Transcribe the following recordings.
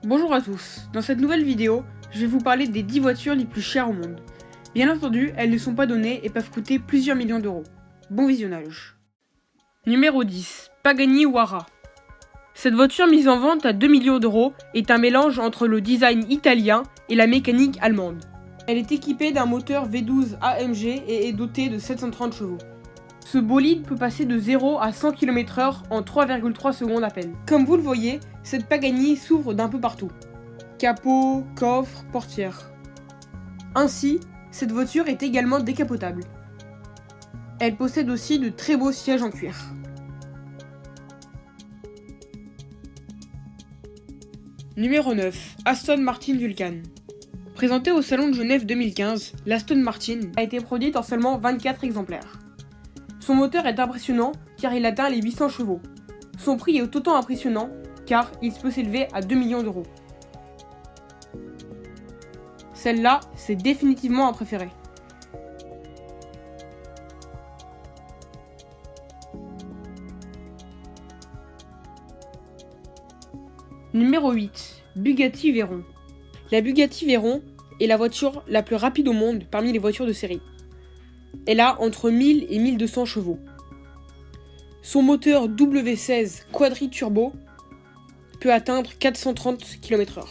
Bonjour à tous, dans cette nouvelle vidéo, je vais vous parler des 10 voitures les plus chères au monde. Bien entendu, elles ne sont pas données et peuvent coûter plusieurs millions d'euros. Bon visionnage. Numéro 10, Pagani Huayra. Cette voiture mise en vente à 2 millions d'euros est un mélange entre le design italien et la mécanique allemande. Elle est équipée d'un moteur V12 AMG et est dotée de 730 chevaux. Ce bolide peut passer de 0 à 100 km/h en 3,3 secondes à peine. Comme vous le voyez, cette Pagani s'ouvre d'un peu partout. Capot, coffre, portière. Ainsi, cette voiture est également décapotable. Elle possède aussi de très beaux sièges en cuir. Numéro 9, Aston Martin Vulcan. Présentée au Salon de Genève 2015, l'Aston Martin a été produite en seulement 24 exemplaires. Son moteur est impressionnant car il atteint les 800 chevaux. Son prix est autant impressionnant car il peut s'élever à 2 millions d'euros. Celle-là, c'est définitivement un préféré. Numéro 8, Bugatti Veyron. La Bugatti Veyron est la voiture la plus rapide au monde parmi les voitures de série. Elle a entre 1000 et 1200 chevaux. Son moteur W16 quadri-turbo peut atteindre 430 km/h,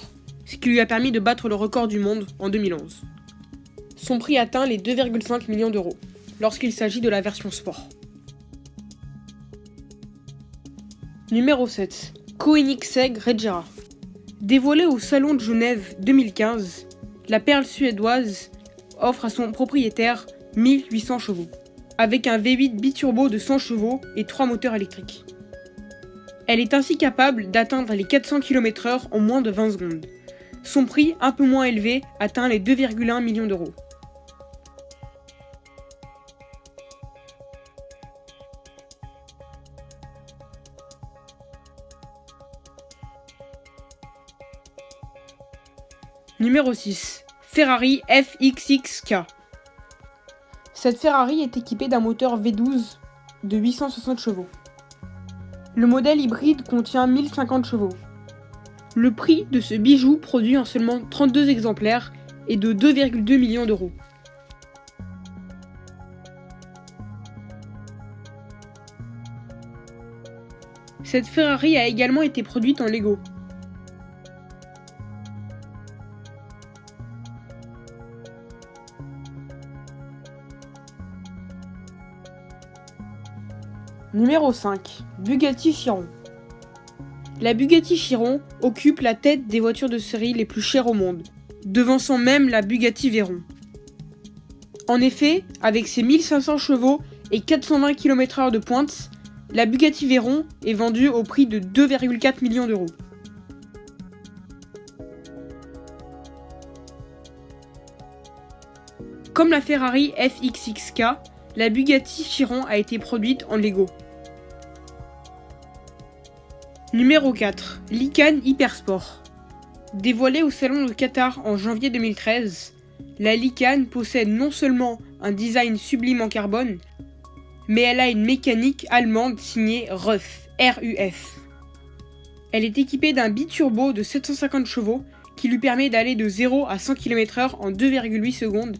ce qui lui a permis de battre le record du monde en 2011. Son prix atteint les 2,5 millions d'euros lorsqu'il s'agit de la version sport. Numéro 7, Koenigsegg Regera. Dévoilée au Salon de Genève 2015, la perle suédoise offre à son propriétaire 1800 chevaux, avec un V8 biturbo de 100 chevaux et 3 moteurs électriques. Elle est ainsi capable d'atteindre les 400 km/h en moins de 20 secondes. Son prix, un peu moins élevé, atteint les 2,1 millions d'euros. Numéro 6, Ferrari FXXK. Cette Ferrari est équipée d'un moteur V12 de 860 chevaux. Le modèle hybride contient 1050 chevaux. Le prix de ce bijou produit en seulement 32 exemplaires est de 2,2 millions d'euros. Cette Ferrari a également été produite en Lego. Numéro 5, Bugatti Chiron. La Bugatti Chiron occupe la tête des voitures de série les plus chères au monde, devançant même la Bugatti Veyron. En effet, avec ses 1500 chevaux et 420 km/h de pointe, la Bugatti Veyron est vendue au prix de 2,4 millions d'euros. Comme la Ferrari FXXK, la Bugatti Chiron a été produite en Lego. Numéro 4, Lykan Hypersport. Dévoilée au Salon de Qatar en janvier 2013, la Lykan possède non seulement un design sublime en carbone, mais elle a une mécanique allemande signée RUF. Elle est équipée d'un biturbo de 750 chevaux qui lui permet d'aller de 0 à 100 km/h en 2,8 secondes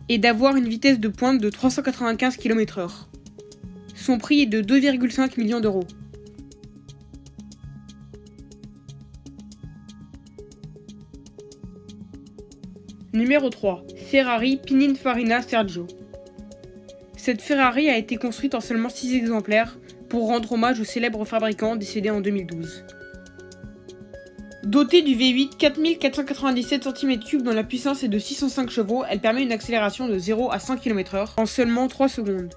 et d'avoir une vitesse de pointe de 395 km/h. Son prix est de 2,5 millions d'euros. Numéro 3, Ferrari Pininfarina Sergio. Cette Ferrari a été construite en seulement 6 exemplaires pour rendre hommage au célèbre fabricant décédé en 2012. Dotée du V8 4497 cm3 dont la puissance est de 605 chevaux, elle permet une accélération de 0 à 100 km/h en seulement 3 secondes.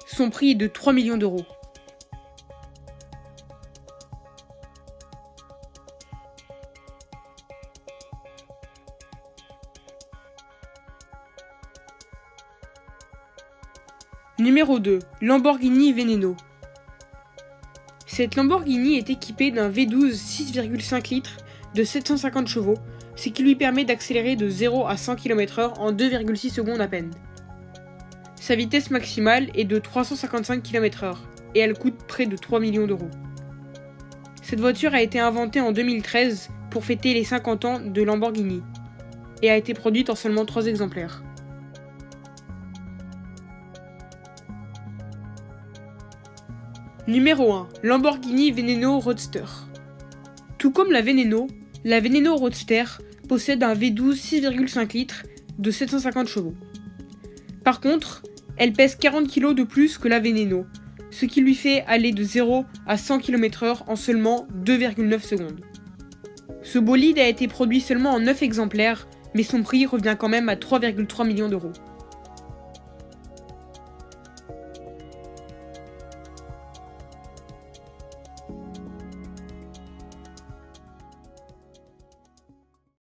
Son prix est de 3 millions d'euros. Numéro 2, Lamborghini Veneno. Cette Lamborghini est équipée d'un V12 6,5 litres de 750 chevaux, ce qui lui permet d'accélérer de 0 à 100 km/h en 2,6 secondes à peine. Sa vitesse maximale est de 355 km/h et elle coûte près de 3 millions d'euros. Cette voiture a été inventée en 2013 pour fêter les 50 ans de Lamborghini et a été produite en seulement 3 exemplaires. Numéro 1. Lamborghini Veneno Roadster. Tout comme la Veneno Roadster possède un V12 6,5 litres de 750 chevaux. Par contre, elle pèse 40 kg de plus que la Veneno, ce qui lui fait aller de 0 à 100 km/h en seulement 2,9 secondes. Ce bolide a été produit seulement en 9 exemplaires, mais son prix revient quand même à 3,3 millions d'euros.